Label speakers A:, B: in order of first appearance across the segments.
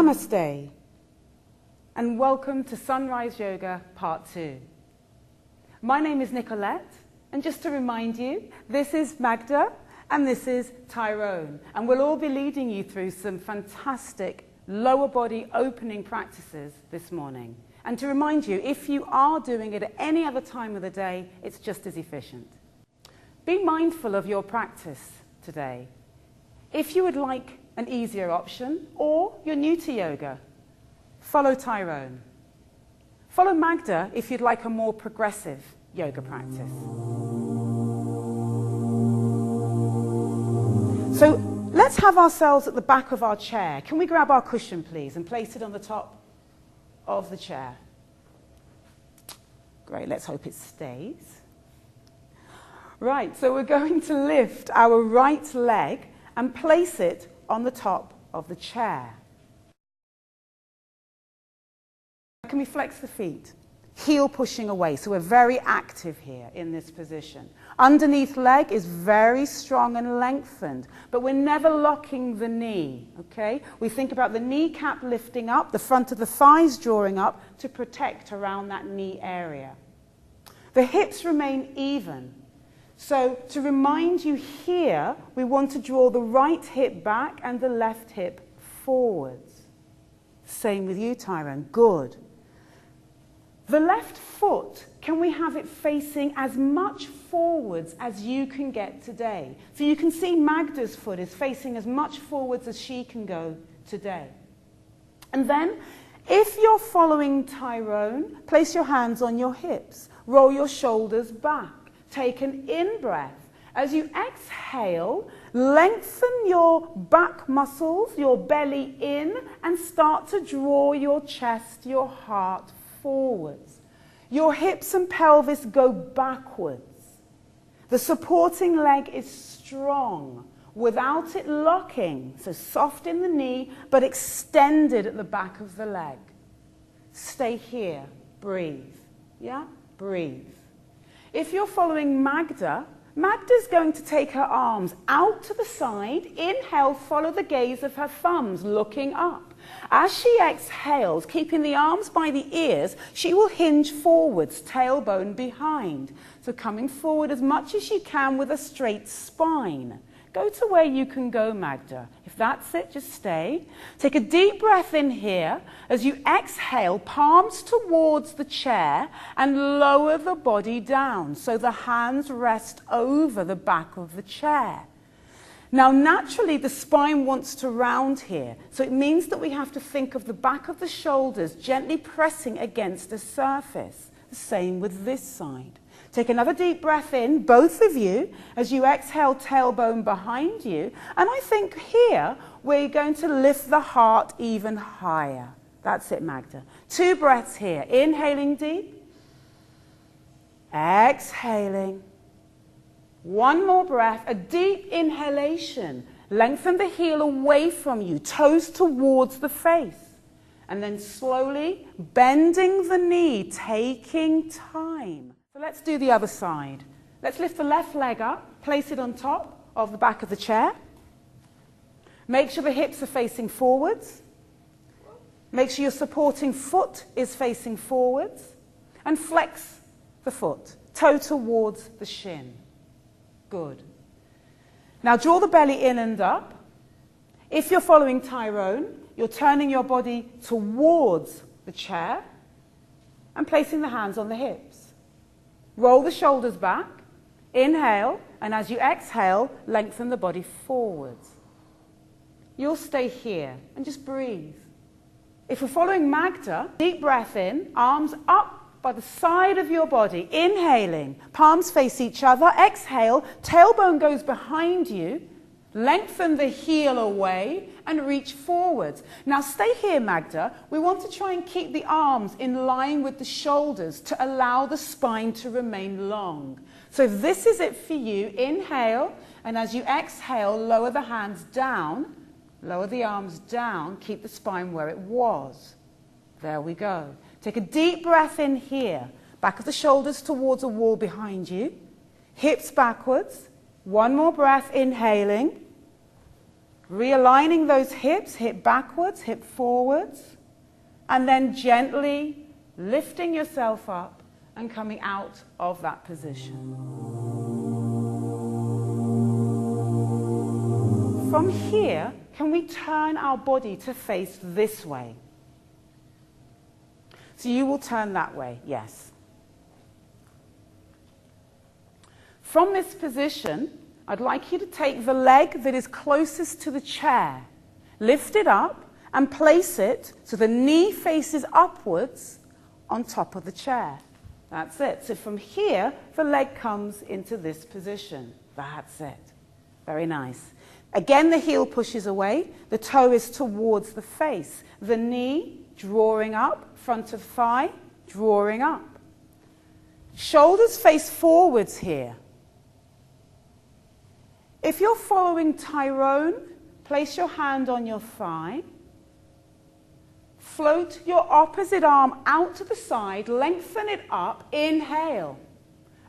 A: Namaste, and welcome to Sunrise Yoga Part 2. My name is Nicolette, and just to remind you, this is Magda and this is Tyrone, and we'll all be leading you through some fantastic lower body opening practices this morning. And to remind you, if you are doing it at any other time of the day, it's just as efficient. Be mindful of your practice today. If you would like an easier option, or you're new to yoga, follow Tyrone. Follow Magda if you'd like a more progressive yoga practice. So let's have ourselves at the back of our chair. Can we grab our cushion, please, and place it on the top of the chair? Great, let's hope it stays. Right, so we're going to lift our right leg and place it on the top of the chair. Can we flex the feet? Heel pushing away, so we're very active here in this position. Underneath leg is very strong and lengthened, but we're never locking the knee, okay? We think about the kneecap lifting up, the front of the thighs drawing up to protect around that knee area. The hips remain even. So to remind you here, we want to draw the right hip back and the left hip forwards. Same with you, Tyrone. Good. The left foot, can we have it facing as much forwards as you can get today? So you can see Magda's foot is facing as much forwards as she can go today. And then, if you're following Tyrone, place your hands on your hips. Roll your shoulders back. Take an in-breath. As you exhale, lengthen your back muscles, your belly in, and start to draw your chest, your heart forwards. Your hips and pelvis go backwards. The supporting leg is strong without it locking, so soft in the knee, but extended at the back of the leg. Stay here. Breathe. Yeah? Breathe. If you're following Magda, Magda's going to take her arms out to the side. Inhale, follow the gaze of her thumbs, looking up. As she exhales, keeping the arms by the ears, she will hinge forwards, tailbone behind. So coming forward as much as you can with a straight spine. Go to where you can go, Magda. If that's it, just stay. Take a deep breath in here. As you exhale, palms towards the chair and lower the body down so the hands rest over the back of the chair. Now, naturally, the spine wants to round here, so it means that we have to think of the back of the shoulders gently pressing against the surface. The same with this side. Take another deep breath in, both of you, as you exhale, tailbone behind you. And I think here we're going to lift the heart even higher. That's it, Magda. 2 breaths here. Inhaling deep. Exhaling. 1 more breath, a deep inhalation. Lengthen the heel away from you, toes towards the face. And then slowly bending the knee, taking time. So let's do the other side. Let's lift the left leg up, place it on top of the back of the chair. Make sure the hips are facing forwards. Make sure your supporting foot is facing forwards. And flex the foot, toe towards the shin. Good. Now draw the belly in and up. If you're following Tyrone, you're turning your body towards the chair and placing the hands on the hips. Roll the shoulders back, inhale, and as you exhale, lengthen the body forwards. You'll stay here and just breathe. If we're following Magda, deep breath in, arms up by the side of your body, inhaling, palms face each other, exhale, tailbone goes behind you, lengthen the heel away and reach forwards. Now stay here, Magda. We want to try and keep the arms in line with the shoulders to allow the spine to remain long. So this is it for you. Inhale, and as you exhale, lower the hands down, lower the arms down, keep the spine where it was. There we go. Take a deep breath in here. Back of the shoulders towards a wall behind you. Hips backwards. 1 more breath, inhaling. Realigning those hips, hip backwards, hip forwards, and then gently lifting yourself up and coming out of that position. From here, can we turn our body to face this way? So you will turn that way, yes. From this position, I'd like you to take the leg that is closest to the chair, lift it up and place it so the knee faces upwards on top of the chair. That's it. So from here, the leg comes into this position. That's it. Very nice. Again, the heel pushes away. The toe is towards the face. The knee drawing up, front of thigh, drawing up. Shoulders face forwards here. If you're following Tyrone, place your hand on your thigh. Float your opposite arm out to the side, lengthen it up, inhale.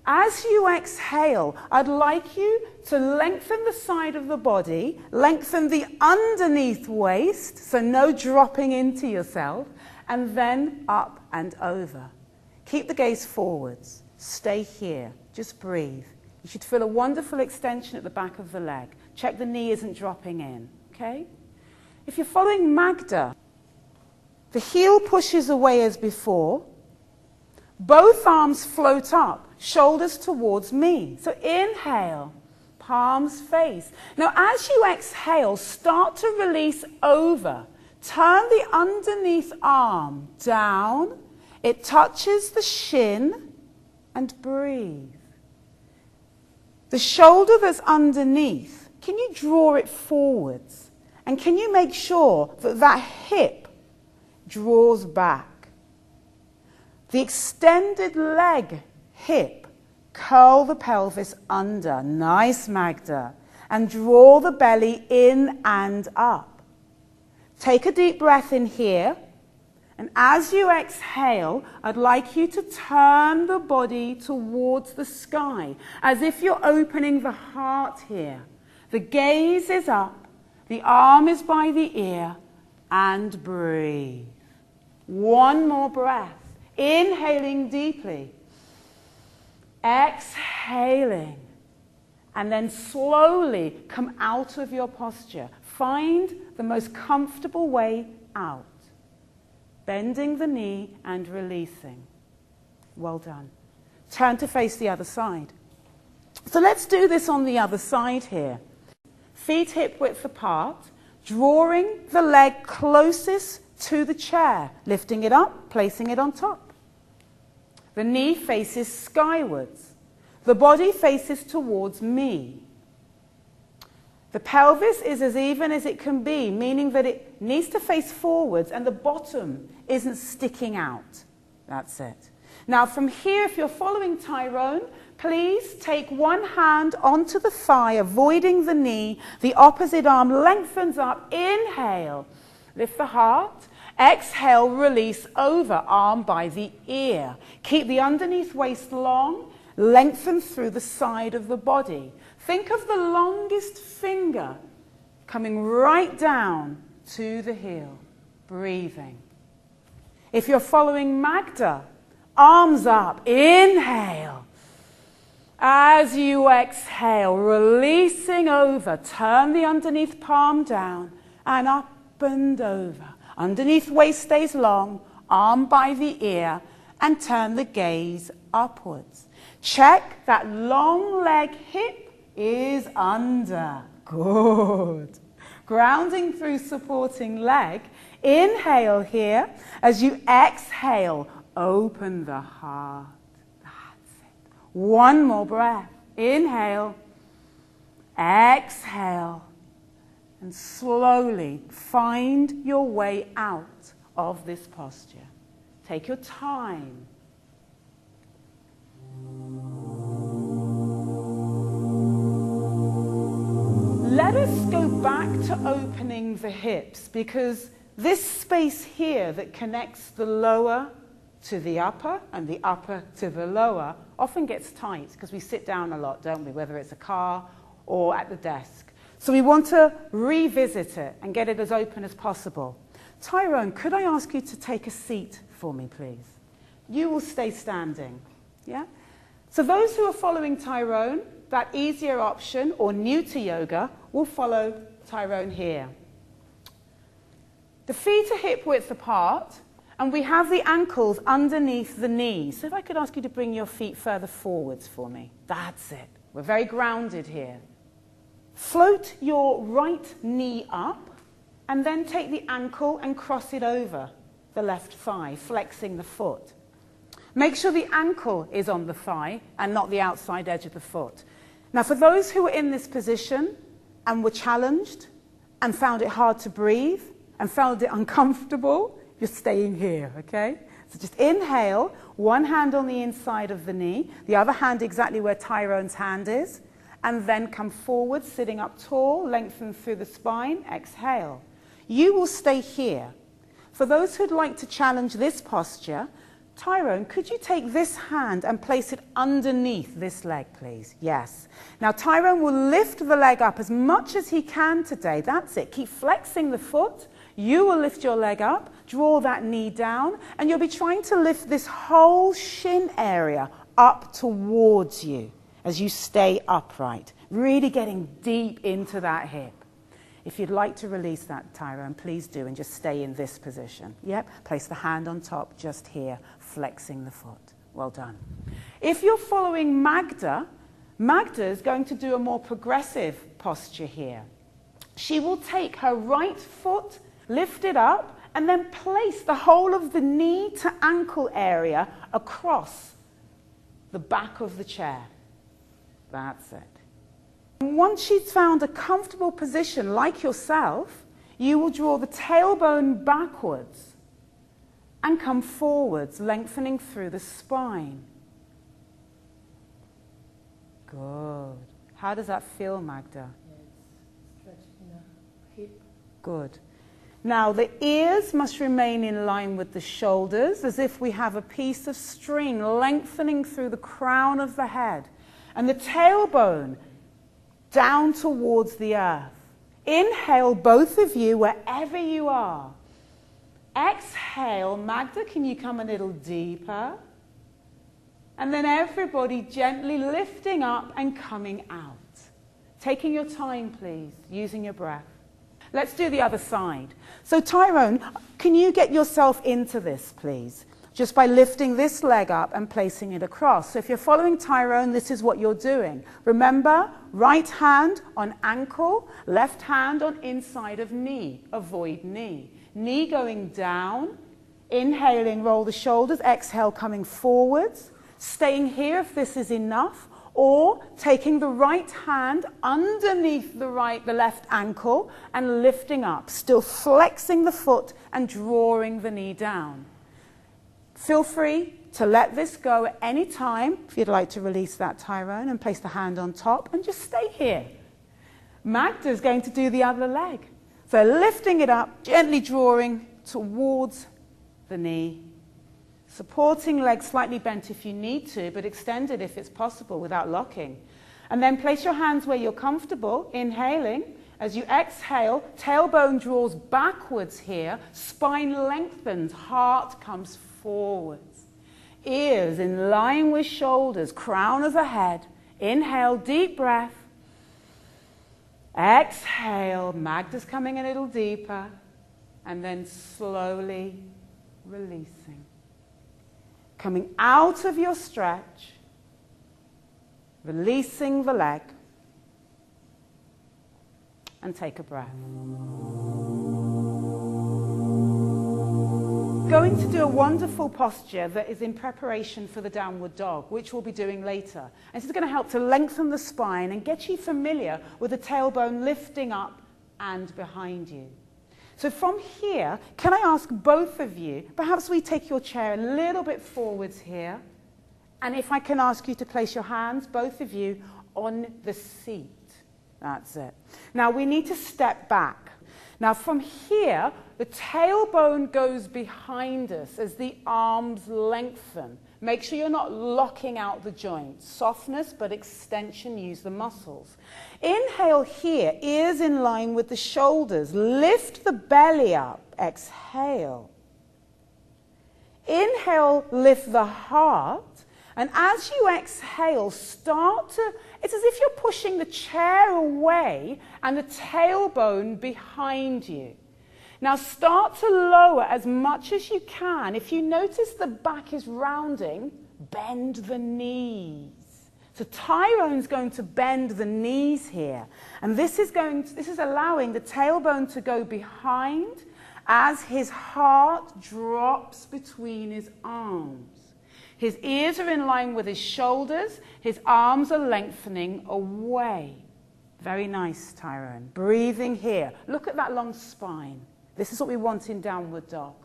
A: As you exhale, I'd like you to lengthen the side of the body, lengthen the underneath waist, so no dropping into yourself, and then up and over. Keep the gaze forwards. Stay here. Just breathe. You should feel a wonderful extension at the back of the leg. Check the knee isn't dropping in, okay? If you're following Magda, the heel pushes away as before. Both arms float up, shoulders towards me. So inhale, palms face. Now as you exhale, start to release over. Turn the underneath arm down. It touches the shin and breathe. The shoulder that's underneath, can you draw it forwards? And can you make sure that that hip draws back? The extended leg, hip, curl the pelvis under. Nice, Magda. And draw the belly in and up. Take a deep breath in here. And as you exhale, I'd like you to turn the body towards the sky, as if you're opening the heart here. The gaze is up, the arm is by the ear, and breathe. One more breath. Inhaling deeply. Exhaling. And then slowly come out of your posture. Find the most comfortable way out. Bending the knee and releasing. Well done. Turn to face the other side. So let's do this on the other side here. Feet hip width apart, drawing the leg closest to the chair, lifting it up, placing it on top. The knee faces skywards. The body faces towards me. The pelvis is as even as it can be, meaning that it needs to face forwards and the bottom isn't sticking out. That's it. Now from here, if you're following Tyrone, please take one hand onto the thigh, avoiding the knee. The opposite arm lengthens up. Inhale. Lift the heart. Exhale, release over, arm by the ear. Keep the underneath waist long. Lengthen through the side of the body. Think of the longest finger coming right down to the heel. Breathing. If you're following Magda, arms up. Inhale. As you exhale, releasing over, turn the underneath palm down and up and over. Underneath waist stays long, arm by the ear, and turn the gaze upwards. Check that long leg hip is under. Good. Grounding through supporting leg. Inhale here. As you exhale, open the heart. That's it. One more breath. Inhale. Exhale. And slowly find your way out of this posture. Take your time. Let us go back to opening the hips, because this space here that connects the lower to the upper and the upper to the lower often gets tight because we sit down a lot, don't we? Whether it's a car or at the desk. So we want to revisit it and get it as open as possible. Tyrone, could I ask you to take a seat for me, please? You will stay standing. Yeah? So those who are following Tyrone, that easier option, or new to yoga, will follow Tyrone here. The feet are hip width apart, and we have the ankles underneath the knees. So if I could ask you to bring your feet further forwards for me. That's it. We're very grounded here. Float your right knee up, and then take the ankle and cross it over the left thigh, flexing the foot. Make sure the ankle is on the thigh and not the outside edge of the foot. Now, for those who were in this position and were challenged and found it hard to breathe and found it uncomfortable, you're staying here, okay? So just inhale, one hand on the inside of the knee, the other hand exactly where Tyrone's hand is, and then come forward, sitting up tall, lengthen through the spine, exhale. You will stay here. For those who'd like to challenge this posture, Tyrone, could you take this hand and place it underneath this leg, please? Yes. Now, Tyrone will lift the leg up as much as he can today. That's it. Keep flexing the foot. You will lift your leg up, draw that knee down, and you'll be trying to lift this whole shin area up towards you as you stay upright, really getting deep into that hip. If you'd like to release that, Tyrone, please do, and just stay in this position. Yep, place the hand on top, just here, flexing the foot. Well done. If you're following Magda, Magda is going to do a more progressive posture here. She will take her right foot, lift it up, and then place the whole of the knee to ankle area across the back of the chair. That's it. And once she's found a comfortable position like yourself, you will draw the tailbone backwards and come forwards, lengthening through the spine. Good. How does that feel, Magda?
B: Yes, stretching the hip.
A: Good. Now, the ears must remain in line with the shoulders, as if we have a piece of string lengthening through the crown of the head. And the tailbone down towards the earth. Inhale, both of you, wherever you are. Exhale, Magda, can you come a little deeper? And then everybody gently lifting up and coming out. Taking your time, please, using your breath. Let's do the other side. So Tyrone, can you get yourself into this, please? Just by lifting this leg up and placing it across. So if you're following Tyrone, this is what you're doing. Remember, right hand on ankle, left hand on inside of knee. Avoid knee. Knee going down, inhaling, roll the shoulders, exhale, coming forwards, staying here if this is enough, or taking the right hand underneath the left ankle and lifting up, still flexing the foot and drawing the knee down. Feel free to let this go at any time if you'd like to release that, Tyrone, and place the hand on top and just stay here. Magda's going to do the other leg. So lifting it up, gently drawing towards the knee. Supporting leg slightly bent if you need to, but extended if it's possible without locking. And then place your hands where you're comfortable, inhaling. As you exhale, tailbone draws backwards here, spine lengthens, heart comes forwards. Ears in line with shoulders, crown of the head. Inhale, deep breath. Exhale, Magda's coming a little deeper. And then slowly releasing. Coming out of your stretch, releasing the leg, and take a breath. Going to do a wonderful posture that is in preparation for the downward dog, which we'll be doing later. And this is going to help to lengthen the spine and get you familiar with the tailbone lifting up and behind you. So from here, can I ask both of you, perhaps we take your chair a little bit forwards here, and if I can ask you to place your hands, both of you, on the seat. That's it. Now we need to step back. Now from here, the tailbone goes behind us as the arms lengthen, Make sure you're not locking out the joint. Softness, but extension, use the muscles. Inhale here, ears in line with the shoulders. Lift the belly up. Exhale. Inhale, lift the heart. And as you exhale, it's as if you're pushing the chair away and the tailbone behind you. Now start to lower as much as you can. If you notice the back is rounding, bend the knees. So Tyrone's going to bend the knees here. And this is allowing the tailbone to go behind as his heart drops between his arms. His ears are in line with his shoulders. His arms are lengthening away. Very nice, Tyrone. Breathing here. Look at that long spine. This is what we want in downward dog.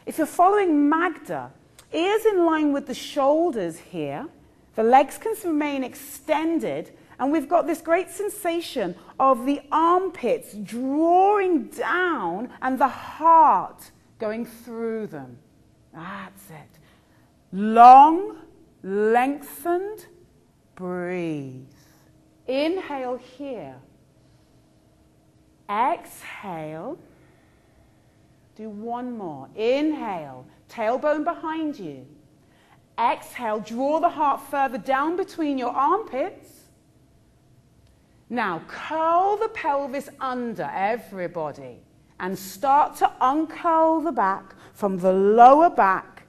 A: If you're following Magda, ears in line with the shoulders here. The legs can remain extended. And we've got this great sensation of the armpits drawing down and the heart going through them. That's it. Long, lengthened, breathe. Inhale here. Exhale. Do one more. Inhale, tailbone behind you. Exhale, draw the heart further down between your armpits. Now, curl the pelvis under, everybody, and start to uncurl the back from the lower back,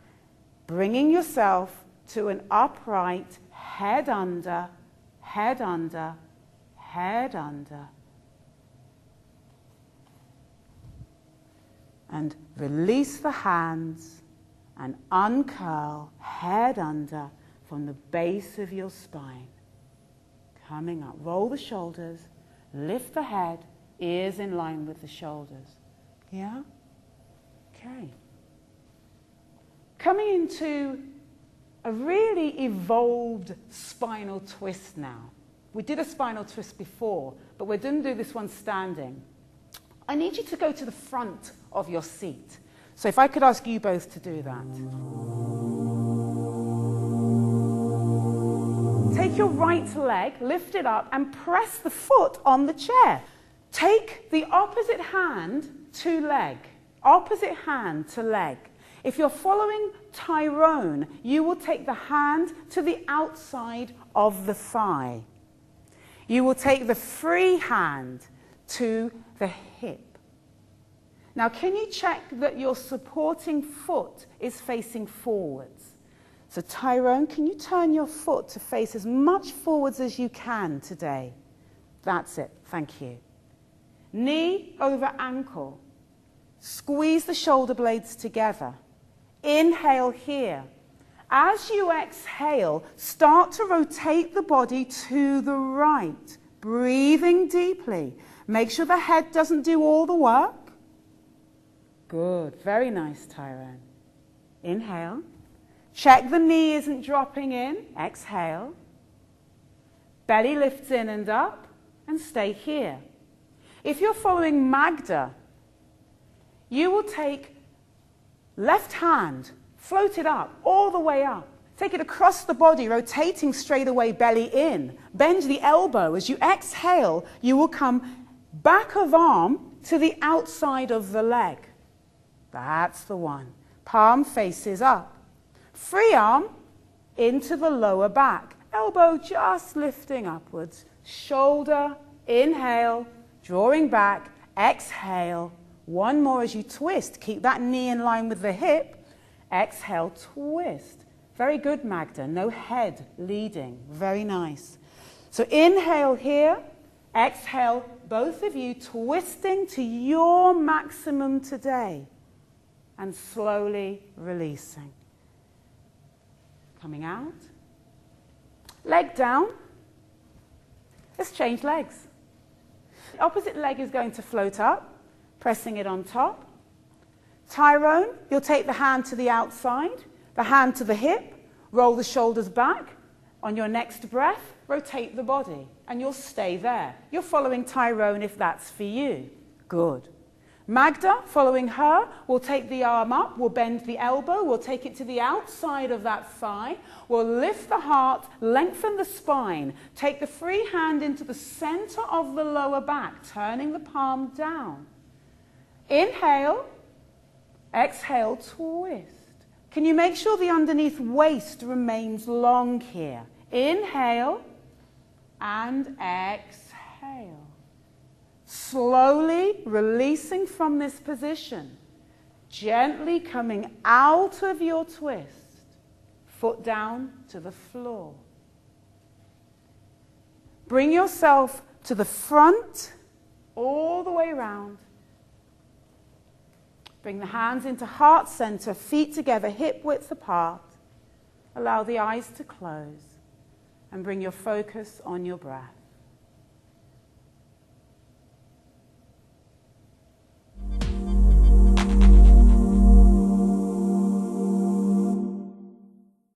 A: bringing yourself to an upright, head under, head under, head under. And release the hands and uncurl, head under, from the base of your spine. Coming up, roll the shoulders, lift the head, ears in line with the shoulders. Yeah? Okay. Coming into a really evolved spinal twist now. We did a spinal twist before, but we're going to do this one standing. I need you to go to the front of your seat. So if I could ask you both to do that. Take your right leg, lift it up, and press the foot on the chair. Take the opposite hand to leg. Opposite hand to leg. If you're following Tyrone, you will take the hand to the outside of the thigh. You will take the free hand to the hip. Now, can you check that your supporting foot is facing forwards? So, Tyrone, can you turn your foot to face as much forwards as you can today? That's it. Thank you. Knee over ankle. Squeeze the shoulder blades together. Inhale here. As you exhale, start to rotate the body to the right. Breathing deeply. Make sure the head doesn't do all the work. Good. Very nice, Tyrone. Inhale. Check the knee isn't dropping in. Exhale. Belly lifts in and up. And stay here. If you're following Magda, you will take left hand, float it up, all the way up. Take it across the body, rotating straight away, belly in. Bend the elbow. As you exhale, you will come back of arm to the outside of the leg. That's the one. Palm faces up. Free arm into the lower back. Elbow just lifting upwards. Shoulder, inhale, drawing back, exhale. One more as you twist. Keep that knee in line with the hip. Exhale, twist. Very good, Magda. No head leading. Very nice. So inhale here. Exhale, both of you twisting to your maximum today. And slowly releasing. Coming out. Leg down. Let's change legs. The opposite leg is going to float up, pressing it on top. Tyrone, you'll take the hand to the outside, the hand to the hip, roll the shoulders back. On your next breath, rotate the body, and you'll stay there. You're following Tyrone if that's for you. Good. Magda, following her, will take the arm up, will bend the elbow, will take it to the outside of that thigh, will lift the heart, lengthen the spine, take the free hand into the center of the lower back, turning the palm down. Inhale, exhale, twist. Can you make sure the underneath waist remains long here? Inhale and exhale. Slowly releasing from this position, gently coming out of your twist, foot down to the floor. Bring yourself to the front, all the way around. Bring the hands into heart center, feet together, hip width apart. Allow the eyes to close and bring your focus on your breath.